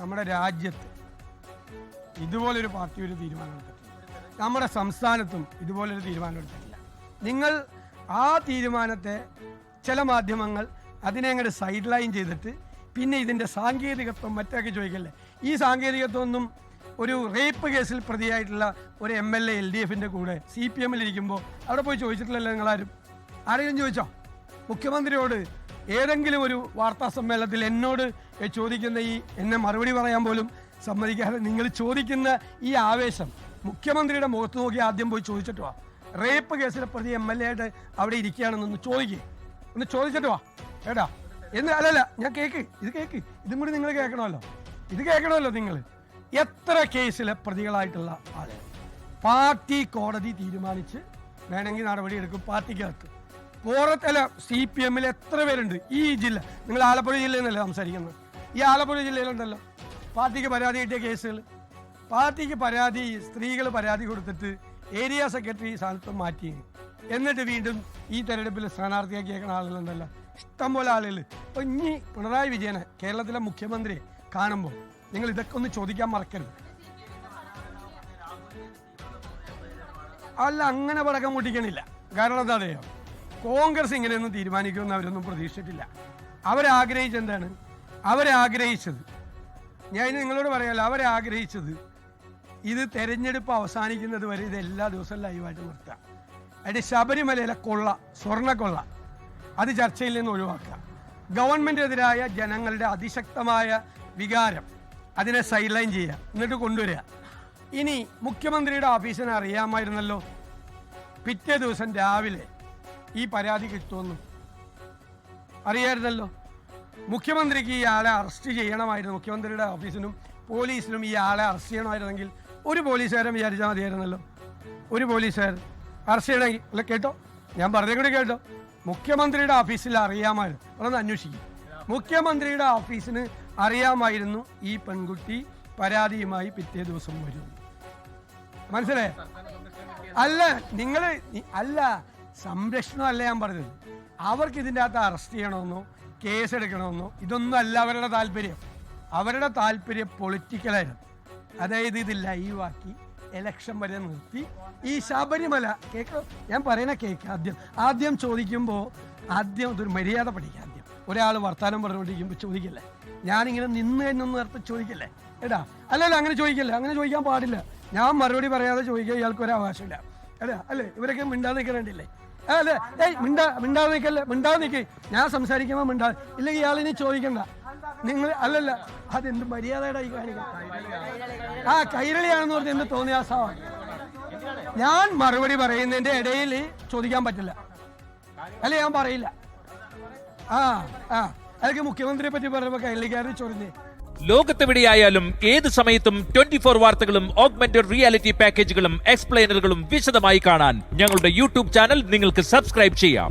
നമ്മുടെ രാജ്യത്ത് ഇതുപോലൊരു പാർട്ടി ഒരു തീരുമാനം എടുത്തിട്ടില്ല. നമ്മുടെ സംസ്ഥാനത്തും ഇതുപോലൊരു തീരുമാനം എടുത്തിട്ടില്ല. നിങ്ങൾ ആ തീരുമാനത്തെ ചില മാധ്യമങ്ങൾ അതിനെ അങ്ങോട്ട് സൈഡ് ലൈൻ ചെയ്തിട്ട് പിന്നെ ഇതിൻ്റെ സാങ്കേതികത്വം മറ്റൊക്കെ ചോദിക്കല്ലേ. ഈ സാങ്കേതികത്വം ഒന്നും ഒരു റേപ്പ് കേസിൽ പ്രതിയായിട്ടുള്ള ഒരു MLA LDFിൻ്റെ കൂടെ CPM ഇരിക്കുമ്പോൾ അവിടെ പോയി ചോദിച്ചിട്ടില്ലല്ലോ നിങ്ങളാരും. ആരെങ്കിലും ചോദിച്ചോ? മുഖ്യമന്ത്രിയോട് ഏതെങ്കിലും ഒരു വാർത്താ സമ്മേളനത്തിൽ എന്നോട് ചോദിക്കുന്ന എന്നെ മറുപടി പറയാൻ പോലും സമ്മതിക്കാതെ നിങ്ങൾ ചോദിക്കുന്ന ഈ ആവേശം മുഖ്യമന്ത്രിയുടെ മുഖത്ത് നോക്കി ആദ്യം പോയി ചോദിച്ചിട്ട് വാ. റേപ്പ് കേസിലെ പ്രതി MLA ആയിട്ട് അവിടെ ഇരിക്കുകയാണെന്നൊന്ന് ചോദിക്കേ, ഒന്ന് ചോദിച്ചിട്ട് വാ ഏടാ എന്ന്. അല്ലല്ല, ഞാൻ ഇത് കേക്ക്, ഇതും കൂടി നിങ്ങൾ കേൾക്കണമല്ലോ, ഇത് കേൾക്കണമല്ലോ. നിങ്ങൾ എത്ര കേസിലെ പ്രതികളായിട്ടുള്ള ആളുകൾ പാർട്ടി കോടതി തീരുമാനിച്ച് വേണമെങ്കിൽ നടപടിയെടുക്കും പാർട്ടിക്കകത്ത്. പുറത്തല്ല CPM എത്ര പേരുണ്ട് ഈ ജില്ല? നിങ്ങൾ ആലപ്പുഴ ജില്ലയിൽ നിന്നല്ലേ സംസാരിക്കുന്നത്? ഈ ആലപ്പുഴ ജില്ലയിലുണ്ടല്ലോ പാർട്ടിക്ക് പരാതി കിട്ടിയ കേസുകൾ. പാർട്ടിക്ക് പരാതി, സ്ത്രീകൾ പരാതി കൊടുത്തിട്ട് ഏരിയ സെക്രട്ടറി സ്ഥാനത്ത് മാറ്റി, എന്നിട്ട് വീണ്ടും ഈ തെരഞ്ഞെടുപ്പിൽ സ്ഥാനാർത്ഥിയാക്കി കേൾക്കുന്ന ആളുകളുണ്ടല്ലോ, ഇഷ്ടംപോലെ ആളുകൾ. അപ്പോൾ ഇനി പിണറായി വിജയനെ കേരളത്തിലെ മുഖ്യമന്ത്രിയെ കാണുമ്പോൾ നിങ്ങൾ ഇതൊക്കെ ഒന്ന് ചോദിക്കാൻ മറക്കരുത്. അല്ല, അങ്ങനെ പടക്കം പൊട്ടിക്കണില്ല. കാരണം എന്താ അറിയാം, കോൺഗ്രസ് ഇങ്ങനെയൊന്നും തീരുമാനിക്കുമെന്ന് അവരൊന്നും പ്രതീക്ഷിച്ചിട്ടില്ല. അവരാഗ്രഹിച്ചെന്താണ്? അവരാഗ്രഹിച്ചത്, ഞാൻ നിങ്ങളോട് പറയാമല്ലോ, അവരാഗ്രഹിച്ചത് ഇത് തെരഞ്ഞെടുപ്പ് അവസാനിക്കുന്നത് വരെ ഇത് എല്ലാ ദിവസവും ലൈവായിട്ട് നിർത്തുക. അതിൻ്റെ ശബരിമലയിലെ കൊള്ള, സ്വർണ്ണക്കൊള്ള, അത് ചർച്ചയിൽ നിന്ന് ഒഴിവാക്കുക. ഗവൺമെൻറ്റിനെതിരായ ജനങ്ങളുടെ അതിശക്തമായ വികാരം അതിനെ സൈഡ് ലൈൻ ചെയ്യുക, എന്നിട്ട് കൊണ്ടുവരിക. ഇനി മുഖ്യമന്ത്രിയുടെ ഓഫീസിനെ അറിയാമായിരുന്നല്ലോ പിറ്റേ ദിവസം രാവിലെ ഈ പരാതി കിട്ടുമെന്ന് അറിയാമായിരുന്നല്ലോ. മുഖ്യമന്ത്രിക്ക് ഈ ആളെ അറസ്റ്റ് ചെയ്യണമായിരുന്നു. മുഖ്യമന്ത്രിയുടെ ഓഫീസിനും പോലീസിനും ഈ ആളെ അറസ്റ്റ് ചെയ്യണമായിരുന്നെങ്കിൽ ഒരു പോലീസുകാരൻ വിചാരിച്ചാൽ മതിയായിരുന്നല്ലോ. ഒരു പോലീസുകാരൻ അറസ്റ്റ് ചെയ്യണമെങ്കിൽ അല്ല, കേട്ടോ, ഞാൻ പറഞ്ഞ കൂടി കേട്ടോ, മുഖ്യമന്ത്രിയുടെ ഓഫീസിൽ അറിയാമായിരുന്നു. അതൊന്ന് അന്വേഷിക്കും. മുഖ്യമന്ത്രിയുടെ ഓഫീസിന് അറിയാമായിരുന്നു ഈ പെൺകുട്ടി പരാതിയുമായി പിറ്റേ ദിവസം വരും. മനസ്സിലായേ? അല്ല, നിങ്ങൾ അല്ല, സംരക്ഷണമല്ല ഞാൻ പറഞ്ഞത്. അവർക്ക് ഇതിൻ്റെ അകത്ത് അറസ്റ്റ് ചെയ്യണമെന്നോ കേസെടുക്കണമെന്നോ ഇതൊന്നും അല്ല അവരുടെ താല്പര്യം. അവരുടെ താല്പര്യം പൊളിറ്റിക്കലായിരുന്നു. അതായത് ഇത് ലൈവാക്കി ഇലക്ഷൻ വരെ നിർത്തി ഈ ശബരിമല കേക്ക്. ഞാൻ പറയുന്ന കേക്ക് ആദ്യം ചോദിക്കുമ്പോൾ ആദ്യം ഇതൊരു മര്യാദ പഠിക്കുക. ആദ്യം ഒരാൾ വർത്താനം പറഞ്ഞുകൊണ്ടിരിക്കുമ്പോൾ ചോദിക്കല്ലേ, ഞാനിങ്ങനെ നിന്ന് എന്നൊന്ന് നേരത്തെ ചോദിക്കല്ലേ എടാ. അല്ലല്ല, അങ്ങനെ ചോദിക്കല്ലേ, അങ്ങനെ ചോദിക്കാൻ പാടില്ല. ഞാൻ മറുപടി പറയാതെ ചോദിക്കുക ഇയാൾക്ക് ഒരു അവകാശമില്ല. എടാ അല്ലേ, ഇവരൊക്കെ മിണ്ടാതെ നിൽക്കണ്ടില്ലേ? അല്ലേ, മിണ്ടാതെ നിൽക്കല്ലേ, മിണ്ടാതെ നിൽക്കേ. ഞാൻ സംസാരിക്കുമ്പോൾ മിണ്ടാതെ ഇല്ലെങ്കിൽ ഇയാളിനി ചോദിക്കണ്ട. നിങ്ങൾ അല്ലല്ല, അതെന്ത് മര്യാദയുടെ ഈ കാണിക്കുന്നത്? ആ കൈരളിയാണെന്ന് പറഞ്ഞ് എന്ത് തോന്നിയാസമാണ്. ഞാൻ മറുപടി പറയുന്നതിന്റെ ഇടയിൽ ചോദിക്കാൻ പറ്റില്ല, അല്ലെ ഞാൻ പറയില്ല. അതൊക്കെ മുഖ്യമന്ത്രിയെ പറ്റി പറയുമ്പോൾ കൈരളിക്കാരൻ ചൊറിഞ്ഞേ. ലോകത്തെവിടെയായാലും ഏത് സമയത്തും 24 വാർത്തകളും ഓഗ്മെന്റഡ് റിയാലിറ്റി പാക്കേജുകളും എക്സ്പ്ലെയിനറുകളും വിശദമായി കാണാൻ ഞങ്ങളുടെ YouTube ചാനൽ നിങ്ങൾക്ക് സബ്സ്ക്രൈബ് ചെയ്യാം.